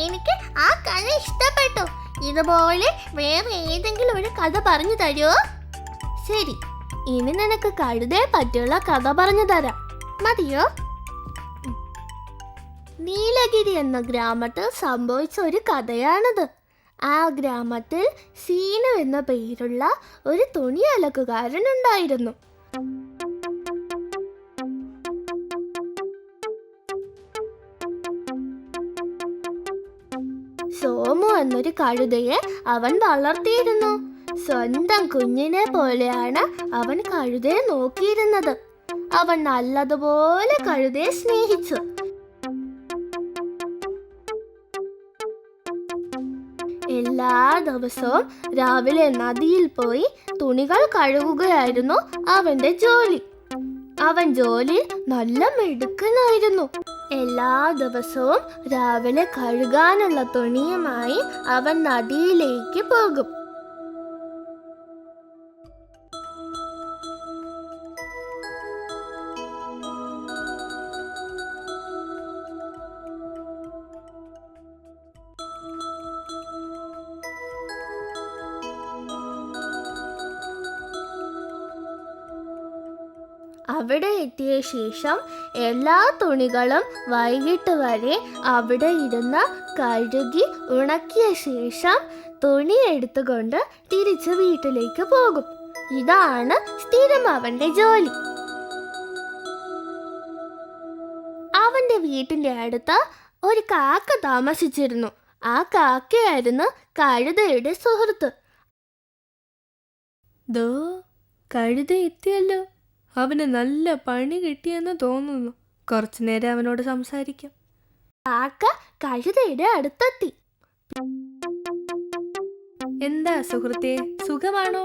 എനിക്ക് ആ കഥ ഇഷ്ടപ്പെട്ടു. ഇതുപോലെ വേറെ ഏതെങ്കിലും ഒരു കഥ പറഞ്ഞു തരുമോ? ശരി, ഇനി നിനക്ക് കഴുതയെ പറ്റിയുള്ള കഥ പറഞ്ഞു തരാം. മതിയോ? നീലഗിരി എന്ന ഗ്രാമത്തിൽ സംഭവിച്ച ഒരു കഥയാണിത്. ആ ഗ്രാമത്തിൽ സീനു എന്ന പേരുള്ള ഒരു തുണി അലക്കുകാരനുണ്ടായിരുന്നു. സോമു എന്നൊരു കഴുതയെ അവൻ വളർത്തിയിരുന്നു. സ്വന്തം കുഞ്ഞിനെ പോലെയാണ് അവൻ കഴുതയെ നോക്കിയിരുന്നത്. അവൻ നല്ലതുപോലെ കഴുതയെ സ്നേഹിച്ചു. എല്ലാ ദിവസവും രാവിലെ നദിയിൽ പോയി തുണികൾ കഴുകുകയായിരുന്നു അവന്റെ ജോലി. അവൻ ജോലിയിൽ നല്ല മിടുക്കനായിരുന്നു. എല്ലാ ദിവസവും രാവിലെ കഴുകാനുള്ള തുണിയുമായി അവൻ നദിയിലേക്ക് പോകും. അവിടെ എത്തിയ ശേഷം എല്ലാ തുണികളും വൈകിട്ട് വരെ അവിടെ ഇരുന്ന് കഴുകി ഉണക്കിയ ശേഷം തുണി എടുത്തുകൊണ്ട് തിരിച്ച് വീട്ടിലേക്ക് പോകും. ഇതാണ് സ്ഥിരം അവന്റെ ജോലി. അവന്റെ വീട്ടിന്റെ അടുത്ത് ഒരു കാക്ക താമസിച്ചിരുന്നു. ആ കാക്കയായിരുന്നു കഴുതയുടെ സുഹൃത്ത്. ദോ, കഴുത എത്തിയല്ലോ. അവന് നല്ല പണി കിട്ടിയെന്ന് തോന്നുന്നു. കുറച്ചു നേരം അവനോട് സംസാരിക്കാം. കാക്ക കഴുതയുടെ അടുത്തെത്തി. എന്താ സുഹൃത്തേ, സുഖമാണോ?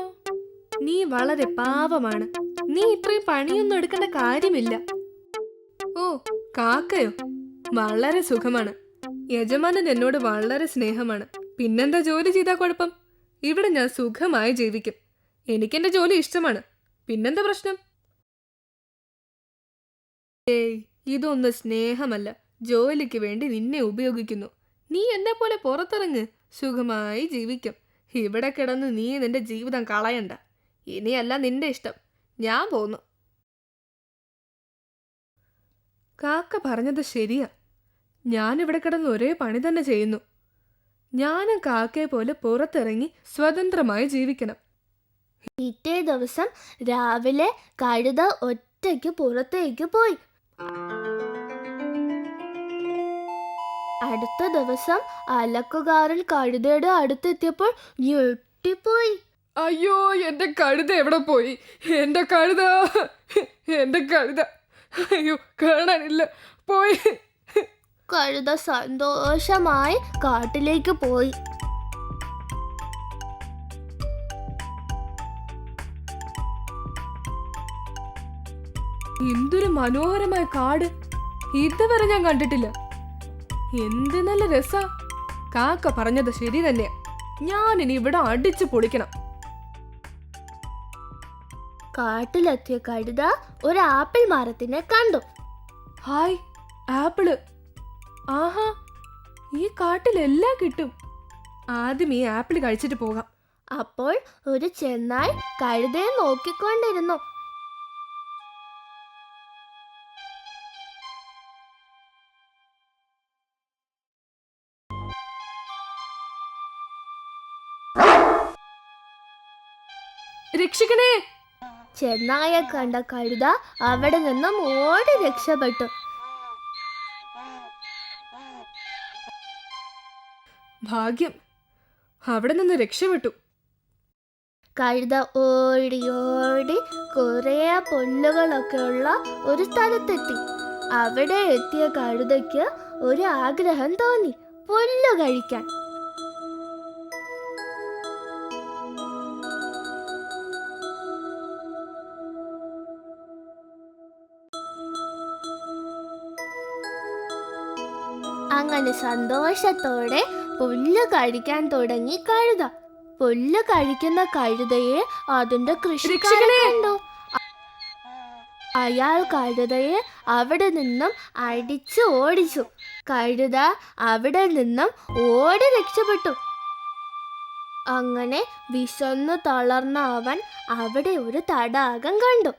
നീ വളരെ പാവമാണ്. നീ ഇത്രയും പണിയൊന്നും എടുക്കേണ്ട കാര്യമില്ല. ഓ, കാക്കയോ? വളരെ സുഖമാണ്. യജമാനൻ എന്നോട് വളരെ സ്നേഹമാണ്. പിന്നെന്താ ജോലി ചെയ്താൽ കുഴപ്പം? ഇവിടെ ഞാൻ സുഖമായി ജീവിക്കും. എനിക്കെന്റെ ജോലി ഇഷ്ടമാണ്. പിന്നെന്താ പ്രശ്നം? ഏയ്, ഇതൊന്നും സ്നേഹമല്ല. ജോലിക്ക് വേണ്ടി നിന്നെ ഉപയോഗിക്കുന്നു. നീ എന്നെ പോലെ പുറത്തിറങ്ങ്, സുഖമായി ജീവിക്കും. ഇവിടെ കിടന്ന് നീ നിന്റെ ജീവിതം കളയണ്ട. ഇനിയല്ല നിന്റെ ഇഷ്ടം. ഞാൻ പോന്നു. കാക്ക പറഞ്ഞത് ശരിയാ. ഞാനിവിടെ കിടന്ന് ഒരേ പണി തന്നെ ചെയ്യുന്നു. ഞാനും കാക്കയെ പോലെ പുറത്തിറങ്ങി സ്വതന്ത്രമായി ജീവിക്കണം. പിറ്റേ ദിവസം രാവിലെ കഴുത ഒറ്റയ്ക്ക് പുറത്തേക്ക് പോയി. അടുത്ത ദിവസം അലക്കുകാരൻ കഴുതയുടെ അടുത്തെത്തിയപ്പോൾ ഞെട്ടിപ്പോയി. അയ്യോ, എന്റെ കഴുത എവിടെ പോയി? എന്റെ കഴുത, എന്റെ കഴുത, അയ്യോ, കാണാനില്ല, പോയി. കഴുത സന്തോഷമായി കാട്ടിലേക്ക് പോയി. എന്തൊരു മനോഹരമായ കാട്! ഇതുവരെ ഞാൻ കണ്ടിട്ടില്ല. എന്ത് നല്ല രസാ! കാക്ക പറഞ്ഞത് ശരി തന്നെയാ. ഞാനിനി ഇവിടെ അടിച്ചു പൊളിക്കണം. കാട്ടിലെത്തിയ കഴുത ഒരു ആപ്പിൾ മരത്തിനെ കണ്ടു. Hi, apple! ആഹാ, ഈ കാട്ടിലെല്ലാം കിട്ടും. ആദ്യം ഈ ആപ്പിൾ കഴിച്ചിട്ട് പോകാം. അപ്പോൾ ഒരു ചെന്നായ് കഴുതയെ നോക്കിക്കൊണ്ടിരുന്നു. രക്ഷിക്കണേ! ചെന്നായെ കണ്ട കഴുത അവിടെ നിന്നും ഓടി രക്ഷപ്പെട്ടു. ഭാഗ്യം, അവിടെ നിന്ന് രക്ഷപ്പെട്ടു. കഴുത ഓടി ഓടി കുറേ പുല്ലുകളൊക്കെ ഉള്ള ഒരു സ്ഥലത്തെത്തി. അവിടെ എത്തിയ കഴുതയ്ക്ക് ഒരു ആഗ്രഹം തോന്നി, പുല്ല് കഴിക്കാൻ. അങ്ങനെ സന്തോഷത്തോടെ പുല്ല് കഴിക്കാൻ തുടങ്ങി കഴുത. പുല്ല് കഴിക്കുന്ന കഴുതയെ അതിന്റെ കൃഷിക്കാരൻ കണ്ടു. അയാൾ കഴുതയെ അവിടെ നിന്നും അടിച്ചു ഓടിച്ചു. കഴുത അവിടെ നിന്നും ഓടി രക്ഷപ്പെട്ടു. അങ്ങനെ വിശന്നു തളർന്ന അവൻ അവിടെ ഒരു തടാകം കണ്ടു.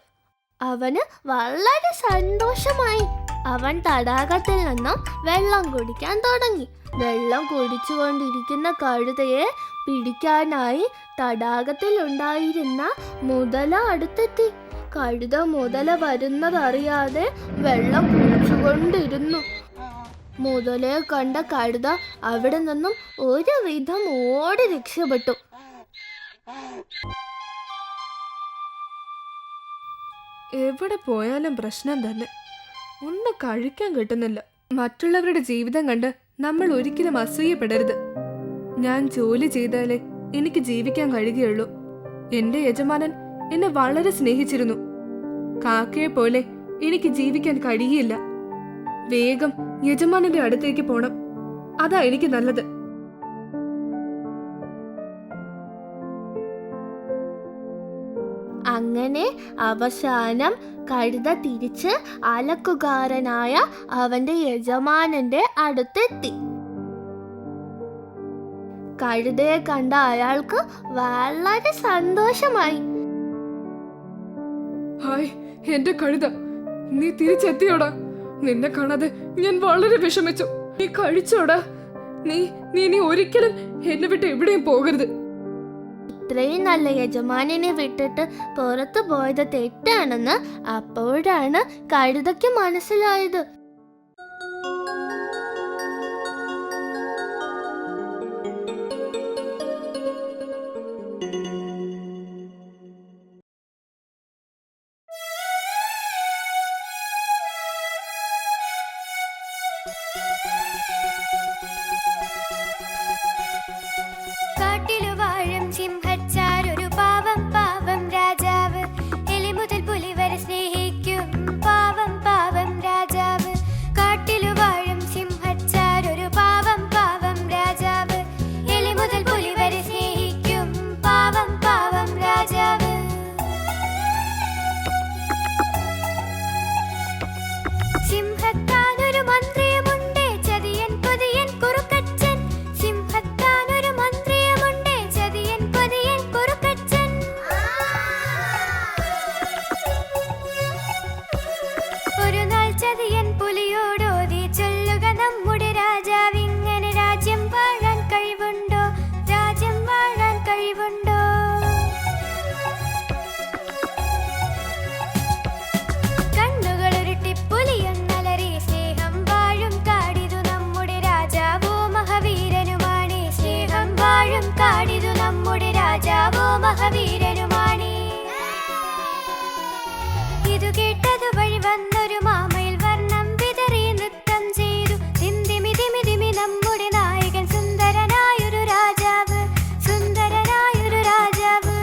അവന് വളരെ സന്തോഷമായി. അവൻ തടാകത്തിൽ നിന്നും വെള്ളം കുടിക്കാൻ തുടങ്ങി. വെള്ളം കുടിച്ചുകൊണ്ടിരിക്കുന്ന കഴുതയെ പിടിക്കാനായി തടാകത്തിൽ ഉണ്ടായിരുന്ന മുതല അടുത്തെത്തി. കഴുത മുതല വരുന്നതറിയാതെ വെള്ളം കുടിച്ചുകൊണ്ടിരുന്നു. മുതലയെ കണ്ട കഴുത അവിടെ നിന്നും ഒരുവിധം ഓടി രക്ഷപ്പെട്ടു. എവിടെ പോയാലും പ്രശ്നം തന്നെ. ഒന്നും കഴിക്കാൻ കിട്ടുന്നില്ല. മറ്റുള്ളവരുടെ ജീവിതം കണ്ട് നമ്മൾ ഒരിക്കലും അസൂയപ്പെടരുത്. ഞാൻ ജോലി ചെയ്താലേ എനിക്ക് ജീവിക്കാൻ കഴിയുകയുള്ളൂ. എന്റെ യജമാനൻ എന്നെ വളരെ സ്നേഹിച്ചിരുന്നു. കാക്കയെ പോലെ എനിക്ക് ജീവിക്കാൻ കഴിയില്ല. വേഗം യജമാനന്റെ അടുത്തേക്ക് പോണം. അതാ എനിക്ക് നല്ലത്. അങ്ങനെ അവസാനം കഴുത തിരിച്ച് അലക്കുകാരനായ അവന്റെ യജമാനന്റെ അടുത്തെത്തി. കഴുതയെ കണ്ട അയാൾക്ക് വളരെ സന്തോഷമായി. ഹായ് എന്റെ കഴുത, നീ തിരിച്ചെത്തിയോടാ. നിന്നെ കാണാതെ ഞാൻ വളരെ വിഷമിച്ചു. നീ കഴിച്ചോടാ. നീ നീ ഒരിക്കലും എന്നെ വിട്ട് എവിടെയും പോകരുത്. ഇത്രയും നല്ല യജമാനനെ വിട്ടിട്ട് പുറത്തു പോയത് തെറ്റാണെന്ന് അപ്പോഴാണ് കഴുതയ്ക്ക് മനസ്സിലായത്. കാട്ടിലു വാഴും സിംഹച്ചാരൊരു പാവം പാവം രാജാവ്. എലി മുതൽ പുലി വരെ സ്നേഹിക്കും പാവം പാവം രാജാവ്. കാട്ടിലു വാഴും സിംഹച്ചാരൊരു പാവം പാവം രാജാവ്. എലി മുതൽ പുലി വരെ സ്നേഹിക്കും പാവം പാവം രാജാവ്. സിംഹത്താനൊരു മന്ത്രിയുമുണ്ട്, ചതിയൻ കൊതിയൻ കുറുക്കച്ചൻ. സിംഹത്താനൊരു മന്ത്രിയുമുണ്ട്, ചതിയൻ കൊതിയൻ കുറുക്കച്ചൻ. ഒരു നാൾ ചതിയൻ പുലിയോടോതി ചൊല്ലുക, നമ്മുടെ രാജാവിങ്ങനെ രാജ്യം വാഴാൻ കഴിവുണ്ടോ? രാജ്യം വാഴാൻ കഴിവുണ്ടോ? കണ്ണുകളുരുട്ടി പുലിയൊന്നലറി, സ്നേഹം വാഴും കാടിതു നമ്മുടെ രാജാവോ മഹാവീരനുമാണ്. സ്നേഹം വാഴും കാടിതു നമ്മുടെ രാജാവോ മഹാവീരനുമാണ്. ഇതു കേട്ടതു വഴി വന്നൊരു മാമയിൽ വർണ്ണം വിതറി നൃത്തം ചെയ്തു. ദിമിതിമിതിമി നമ്മുടെ നായകൻ സുന്ദരനായൊരു രാജാവ്, സുന്ദരനായൊരു രാജാവ്.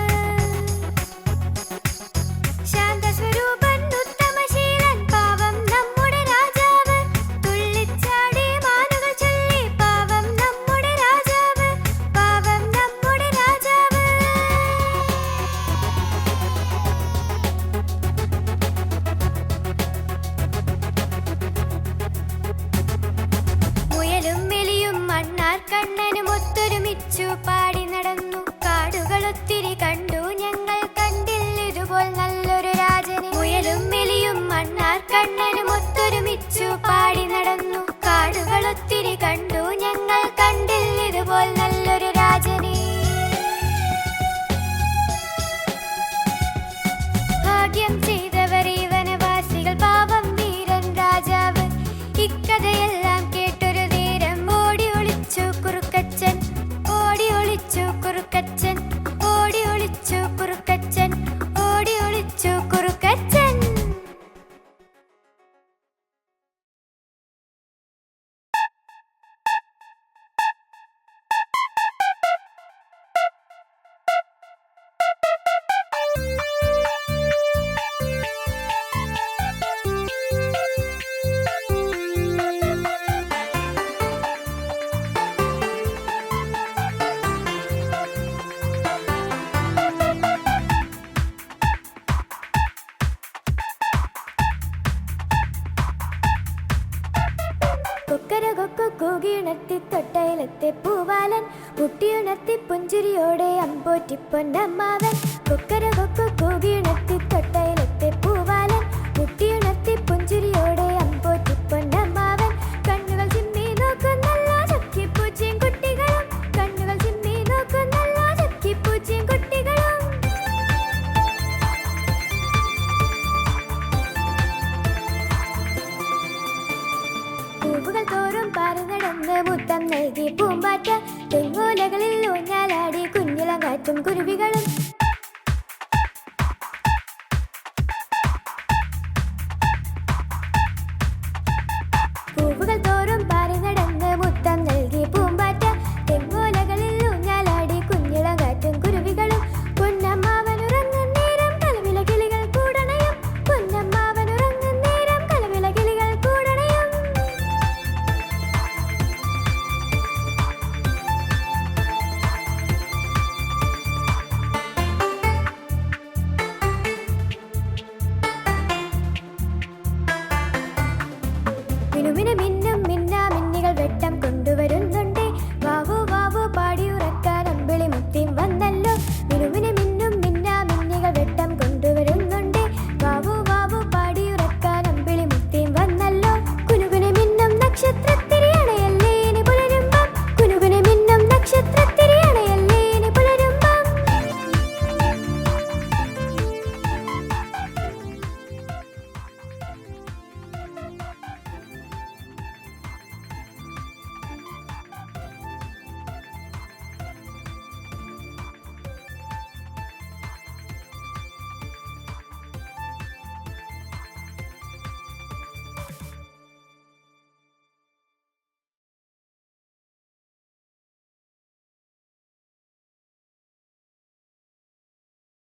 ശാന്തസ്വരൂപൻ ഉത്തമശീലൻ പാവം നമ്മുടെ രാജാവ്. തുള്ളിച്ചാടി മാനുകൾ ചൊല്ലി പാവം നമ്മുടെ രാജാവ്, പാവം നമ്മുടെ രാജാവ്. മുയലും എലിയും മണ്ണാർ കണ്ണനും ഒത്തൊരുമിച്ചു പാടി നടന്നു. കാടുകളൊത്തിരി കണ്ടു ഞങ്ങൾ, കണ്ടില്ലിതുപോൽ നല്ലൊരു രാജനെ. മുയലും എലിയും മണ്ണാർ കണ്ണനും ഒത്തൊരുമിച്ചു പാടി നടന്നു. കാടുകളൊത്തിരി കണ്ടു ഞങ്ങൾ, കണ്ടില്ലിതുപോൽ നല്ലൊരു രാജനെ. ഭാഗ്യം ചെയ്തവർ ഈ വനവാസികൾ, പാവം വീരൻ രാജാവ്. ഇക്കഥയെല്ലാം കേട്ടൊരു നേരം ഓടി ഒളിച്ചു കുറുക്കച്ചൻ, ഓടി ഒളിച്ചു കുറുക്കച്ചൻ, ഓടി ഒളിച്ചു കുറുക്കച്ചൻ, ഓടി ഒളിച്ചു കുറുക്കച്ചൻ. കൂകിയുണർത്തി തൊട്ടയിലത്തെ പൂവാലൻ മുട്ടിയുണർത്തി പുഞ്ചിരിയോടെ അമ്പോറ്റി പൊന്നമ്മാവൻ കൊക്കര കൊക്കു കൂകിയുണർത്തി തൊട്ടയിലത്തെ പൂവാലൻ മുട്ടിയുണർത്തി പുഞ്ചിരിയോടെ അമ്പോറ്റി പൊന്നമ്മാവൻ കണ്ണുകൾ ചിമ്മി നോക്കുന്നല്ലോ ചക്കിപ്പൂച്ചയും കുട്ടികളും കണ്ണുകൾ ചിമ്മി നോക്കുന്നല്ലോ ചക്കിപ്പൂച്ചയും കുട്ടികളും പൂവുകൾ തോറും പറന്നടന്ന് മുത്തം നൽകി പൂമ്പാറ്റ തെങ്ങോലകളിൽ ഊഞ്ഞാലാടി കുഞ്ഞിളം കാറ്റും കുരുവികളും